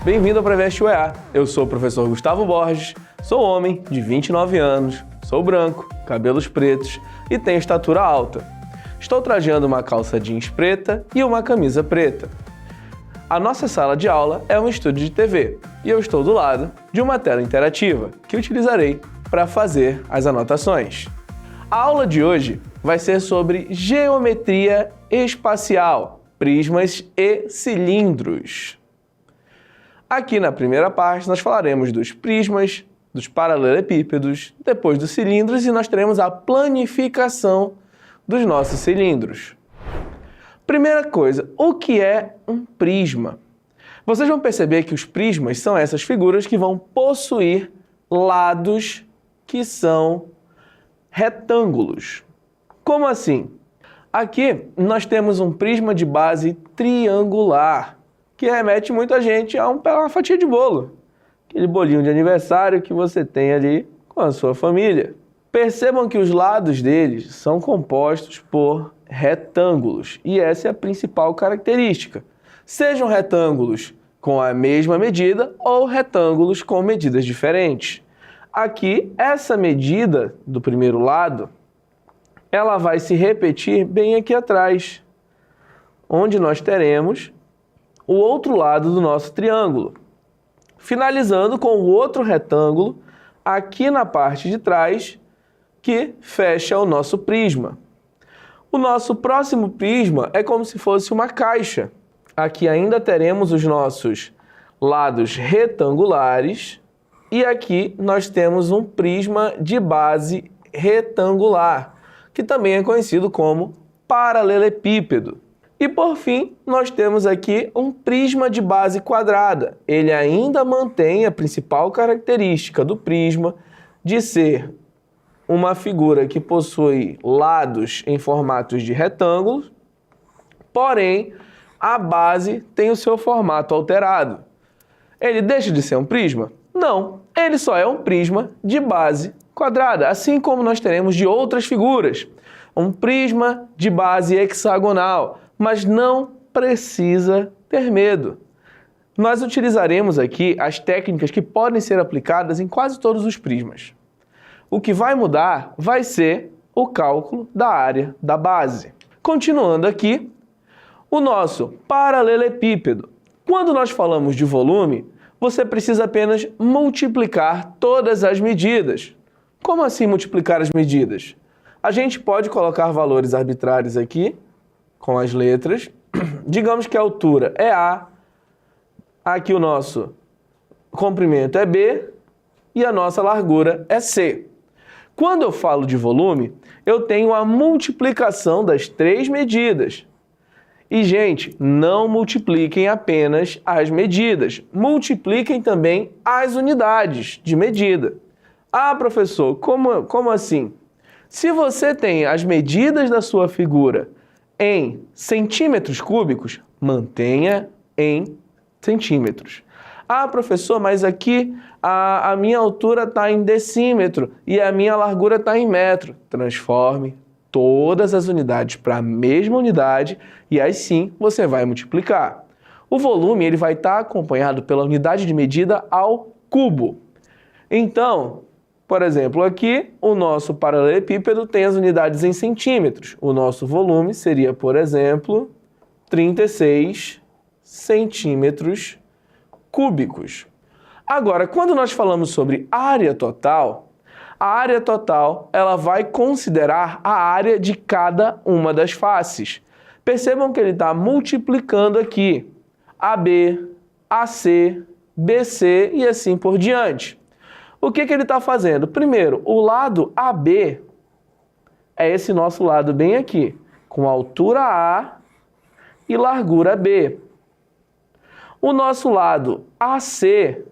Bem-vindo ao Preveste UEA. Eu sou o professor Gustavo Borges, sou homem de 29 anos, sou branco, cabelos pretos e tenho estatura alta. Estou trajando uma calça jeans preta e uma camisa preta. A nossa sala de aula é um estúdio de TV e eu estou do lado de uma tela interativa que utilizarei para fazer as anotações. A aula de hoje vai ser sobre geometria espacial, prismas e cilindros. Aqui na primeira parte nós falaremos dos prismas, dos paralelepípedos, depois dos cilindros e nós teremos a planificação dos nossos cilindros. Primeira coisa, o que é um prisma? Vocês vão perceber que os prismas são essas figuras que vão possuir lados que são retângulos. Como assim? Aqui nós temos um prisma de base triangular, que remete muita gente a uma fatia de bolo. Aquele bolinho de aniversário que você tem ali com a sua família. Percebam que os lados deles são compostos por retângulos, e essa é a principal característica. Sejam retângulos com a mesma medida ou retângulos com medidas diferentes. Aqui, essa medida do primeiro lado, ela vai se repetir bem aqui atrás, onde nós teremos o outro lado do nosso triângulo, finalizando com o outro retângulo aqui na parte de trás, que fecha o nosso prisma. O nosso próximo prisma é como se fosse uma caixa. Aqui ainda teremos os nossos lados retangulares e aqui nós temos um prisma de base retangular, que também é conhecido como paralelepípedo. E por fim, nós temos aqui um prisma de base quadrada. Ele ainda mantém a principal característica do prisma de ser uma figura que possui lados em formatos de retângulos, porém a base tem o seu formato alterado. Ele deixa de ser um prisma? Não, ele só é um prisma de base quadrada, assim como nós teremos de outras figuras. Um prisma de base hexagonal, mas não precisa ter medo. Nós utilizaremos aqui as técnicas que podem ser aplicadas em quase todos os prismas. O que vai mudar vai ser o cálculo da área da base. Continuando aqui, o nosso paralelepípedo. Quando nós falamos de volume, você precisa apenas multiplicar todas as medidas. Como assim multiplicar as medidas? A gente pode colocar valores arbitrários aqui, com as letras. Digamos que a altura é A, aqui o nosso comprimento é B e a nossa largura é C. Quando eu falo de volume, eu tenho a multiplicação das três medidas. E, gente, não multipliquem apenas as medidas, multipliquem também as unidades de medida. Ah, professor, como assim? Se você tem as medidas da sua figura em centímetros cúbicos, mantenha em centímetros. Ah, professor, mas aqui a minha altura está em decímetro e a minha largura está em metro. Transforme todas as unidades para a mesma unidade e aí sim você vai multiplicar. O volume ele vai estar acompanhado pela unidade de medida ao cubo. Então, por exemplo, aqui o nosso paralelepípedo tem as unidades em centímetros. O nosso volume seria, por exemplo, 36 centímetros cúbicos. Agora, quando nós falamos sobre área total, a área total ela vai considerar a área de cada uma das faces. Percebam que ele está multiplicando aqui AB, AC, BC e assim por diante. O que ele está fazendo? Primeiro, o lado AB é esse nosso lado bem aqui, com altura A e largura B. O nosso lado AC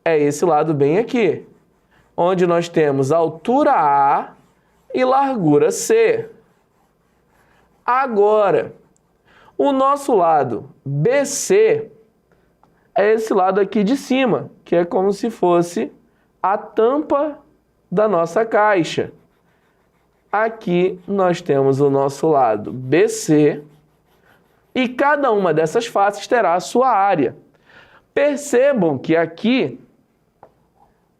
é esse lado bem aqui, onde nós temos altura A e largura C. Agora, o nosso lado BC é esse lado aqui de cima, que é como se fosse a tampa da nossa caixa. Aqui nós temos o nosso lado BC e cada uma dessas faces terá a sua área. Percebam que aqui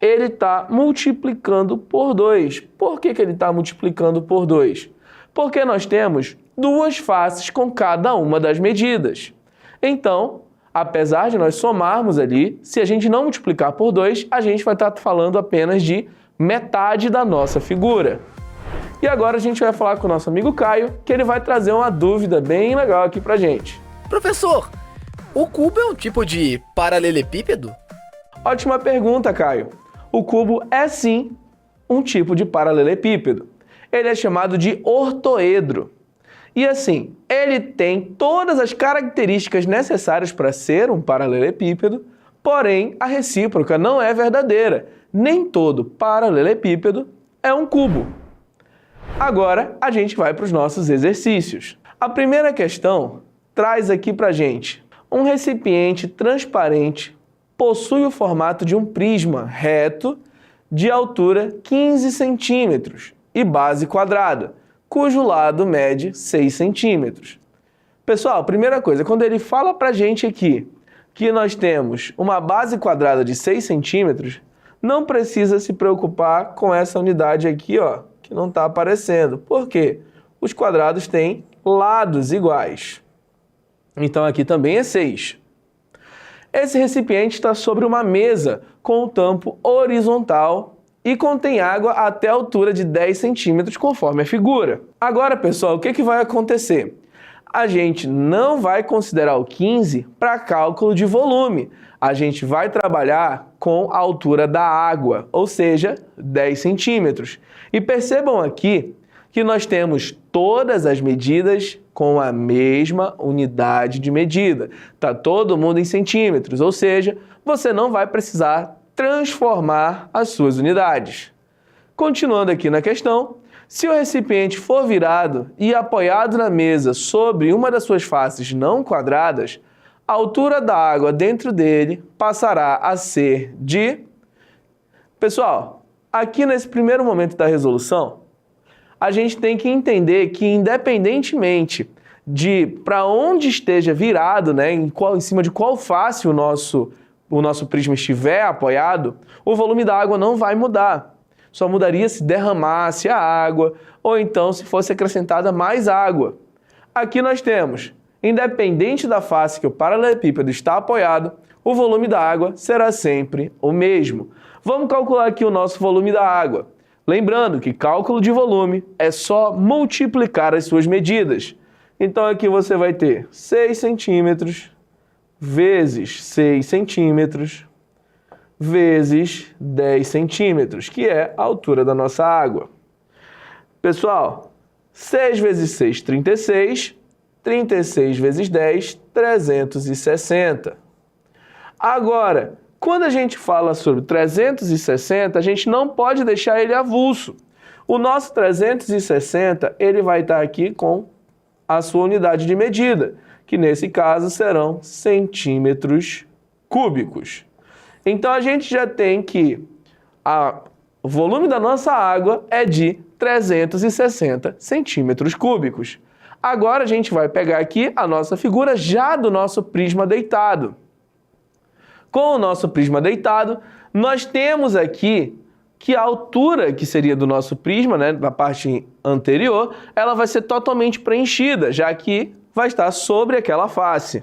ele está multiplicando por 2. Por que ele está multiplicando por 2? Porque nós temos duas faces com cada uma das medidas. Então, apesar de nós somarmos ali, se a gente não multiplicar por 2, a gente vai estar falando apenas de metade da nossa figura. E agora a gente vai falar com o nosso amigo Caio, que ele vai trazer uma dúvida bem legal aqui pra gente. Professor, o cubo é um tipo de paralelepípedo? Ótima pergunta, Caio. O cubo é sim um tipo de paralelepípedo. Ele é chamado de ortoedro. E assim, ele tem todas as características necessárias para ser um paralelepípedo, porém a recíproca não é verdadeira. Nem todo paralelepípedo é um cubo. Agora a gente vai para os nossos exercícios. A primeira questão traz aqui para a gente: um recipiente transparente possui o formato de um prisma reto de altura 15 centímetros e base quadrada, cujo lado mede 6 centímetros. Pessoal, primeira coisa, quando ele fala para a gente aqui que nós temos uma base quadrada de 6 centímetros, não precisa se preocupar com essa unidade aqui, ó, que não está aparecendo. Por quê? Os quadrados têm lados iguais. Então aqui também é 6. Esse recipiente está sobre uma mesa com o tampo horizontal e contém água até a altura de 10 centímetros, conforme a figura. Agora, pessoal, o que vai acontecer? A gente não vai considerar o 15 para cálculo de volume. A gente vai trabalhar com a altura da água, ou seja, 10 centímetros. E percebam aqui que nós temos todas as medidas com a mesma unidade de medida. Está todo mundo em centímetros, ou seja, você não vai precisar transformar as suas unidades. Continuando aqui na questão, se o recipiente for virado e apoiado na mesa sobre uma das suas faces não quadradas, a altura da água dentro dele passará a ser de... Pessoal, aqui nesse primeiro momento da resolução, a gente tem que entender que, independentemente de para onde esteja virado, né, em cima de qual face o nosso prisma estiver apoiado, o volume da água não vai mudar. Só mudaria se derramasse a água ou então se fosse acrescentada mais água. Aqui nós temos, independente da face que o paralelepípedo está apoiado, o volume da água será sempre o mesmo. Vamos calcular aqui o nosso volume da água. Lembrando que cálculo de volume é só multiplicar as suas medidas. Então aqui você vai ter 6 centímetros vezes 6 centímetros vezes 10 centímetros, que é a altura da nossa água. Pessoal, 6 vezes 6, 36. 36 vezes 10, 360. Agora, quando a gente fala sobre 360, a gente não pode deixar ele avulso. O nosso 360, ele vai estar aqui com a sua unidade de medida, que nesse caso serão centímetros cúbicos. Então a gente já tem que o volume da nossa água é de 360 centímetros cúbicos. Agora a gente vai pegar aqui a nossa figura já do nosso prisma deitado. Com o nosso prisma deitado, nós temos aqui que a altura que seria do nosso prisma, né, da parte anterior, ela vai ser totalmente preenchida, já que vai estar sobre aquela face.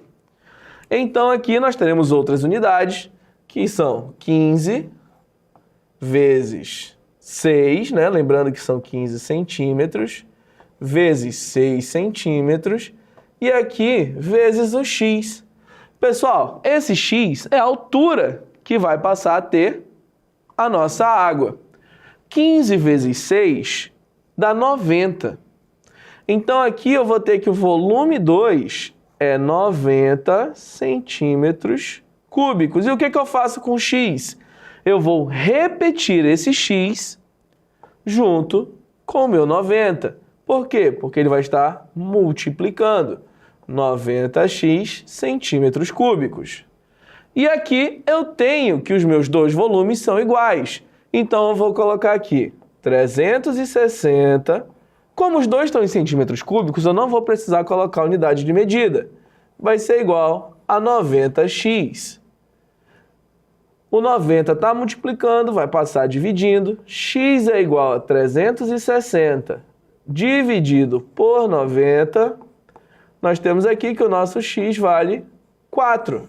Então aqui nós teremos outras unidades, que são 15 vezes 6, né, lembrando que são 15 centímetros, vezes 6 centímetros, e aqui vezes o x. Pessoal, esse x é a altura que vai passar a ter a nossa água. 15 vezes 6 dá 90. Então aqui eu vou ter que o volume 2 é 90 centímetros cúbicos. E o que eu faço com o x? Eu vou repetir esse x junto com o meu 90. Por quê? Porque ele vai estar multiplicando 90x centímetros cúbicos. E aqui eu tenho que os meus dois volumes são iguais. Então eu vou colocar aqui 360. Como os dois estão em centímetros cúbicos, eu não vou precisar colocar a unidade de medida. Vai ser igual a 90x. O 90 está multiplicando, vai passar dividindo. X é igual a 360 dividido por 90. Nós temos aqui que o nosso x vale 4.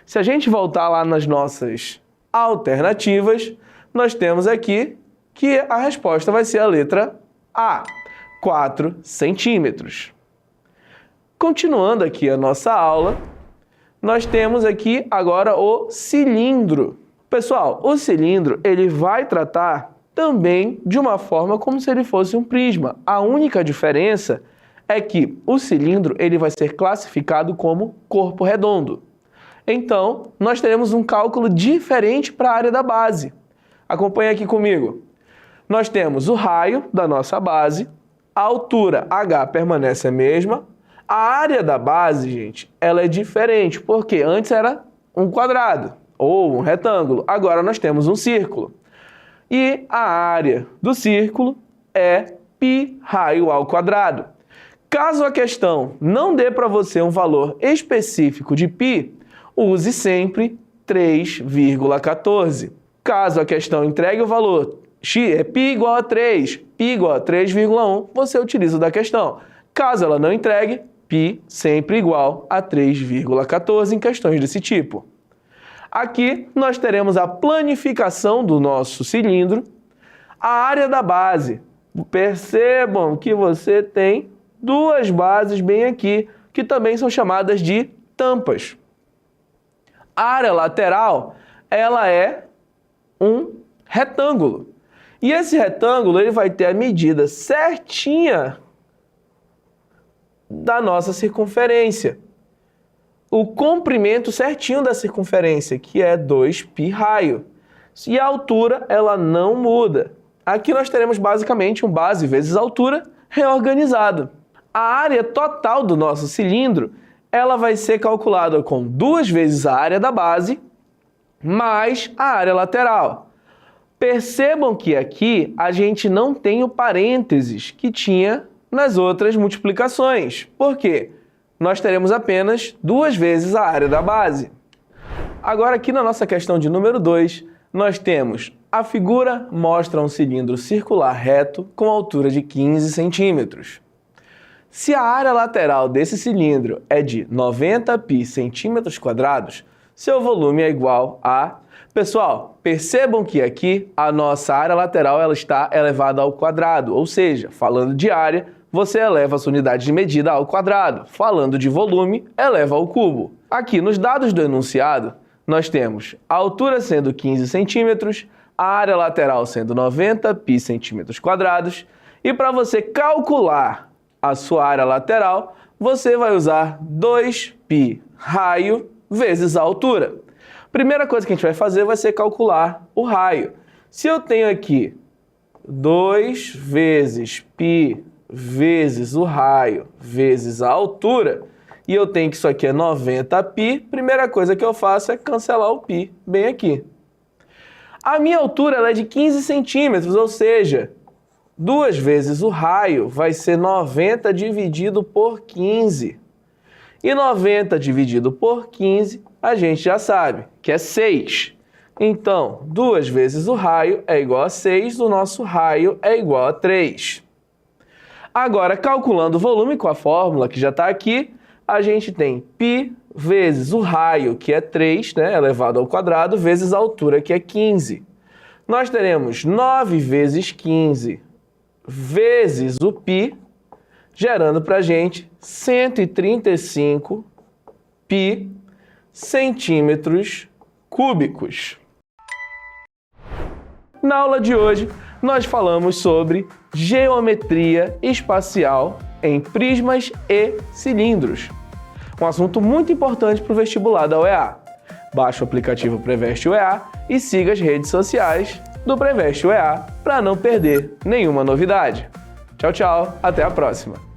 Se a gente voltar lá nas nossas alternativas, nós temos aqui que a resposta vai ser a letra A, 4 centímetros. Continuando aqui a nossa aula, nós temos aqui agora o cilindro. Pessoal, o cilindro ele vai tratar também de uma forma como se ele fosse um prisma. A única diferença é que o cilindro ele vai ser classificado como corpo redondo. Então, nós teremos um cálculo diferente para a área da base. Acompanhe aqui comigo. Nós temos o raio da nossa base, a altura h permanece a mesma, a área da base, gente, ela é diferente, porque antes era um quadrado ou um retângulo, agora nós temos um círculo. E a área do círculo é π raio ao quadrado. Caso a questão não dê para você um valor específico de π, use sempre 3,14. Caso a questão entregue o valor π igual a 3, π igual a 3,1, você utiliza o da questão. Caso ela não entregue, π sempre igual a 3,14 em questões desse tipo. Aqui nós teremos a planificação do nosso cilindro, a área da base. Percebam que você tem duas bases bem aqui, que também são chamadas de tampas. A área lateral, ela é um retângulo. E esse retângulo ele vai ter a medida certinha da nossa circunferência. O comprimento certinho da circunferência, que é 2π raio. E a altura, ela não muda. Aqui nós teremos basicamente um base vezes altura reorganizado. A área total do nosso cilindro, ela vai ser calculada com 2 vezes a área da base mais a área lateral. Percebam que aqui a gente não tem o parênteses que tinha nas outras multiplicações. Por quê? Nós teremos apenas 2 vezes a área da base. Agora aqui na nossa questão de número 2, nós temos a figura mostra um cilindro circular reto com altura de 15 centímetros. Se a área lateral desse cilindro é de 90π centímetros quadrados, seu volume é igual a... Pessoal, percebam que aqui a nossa área lateral ela está elevada ao quadrado, ou seja, falando de área, você eleva a sua unidade de medida ao quadrado. Falando de volume, eleva ao cubo. Aqui nos dados do enunciado, nós temos a altura sendo 15 centímetros, a área lateral sendo 90π centímetros quadrados, e para você calcular a sua área lateral, você vai usar 2π raio vezes a altura. Primeira coisa que a gente vai fazer vai ser calcular o raio. Se eu tenho aqui 2 vezes π vezes o raio vezes a altura, e eu tenho que isso aqui é 90π, primeira coisa que eu faço é cancelar o π bem aqui. A minha altura ela é de 15 centímetros, ou seja, 2 vezes o raio vai ser 90 dividido por 15. E 90 dividido por 15, a gente já sabe que é 6. Então, 2 vezes o raio é igual a 6, o nosso raio é igual a 3. Agora, calculando o volume com a fórmula que já está aqui, a gente tem π vezes o raio, que é 3, né, elevado ao quadrado, vezes a altura, que é 15. Nós teremos 9 vezes 15 vezes o π, gerando para a gente 135 π centímetros cúbicos. Na aula de hoje, nós falamos sobre geometria espacial em prismas e cilindros. Um assunto muito importante para o vestibular da UEA. Baixe o aplicativo Preveste UEA e siga as redes sociais do Preveste UEA para não perder nenhuma novidade. Tchau, tchau, até a próxima!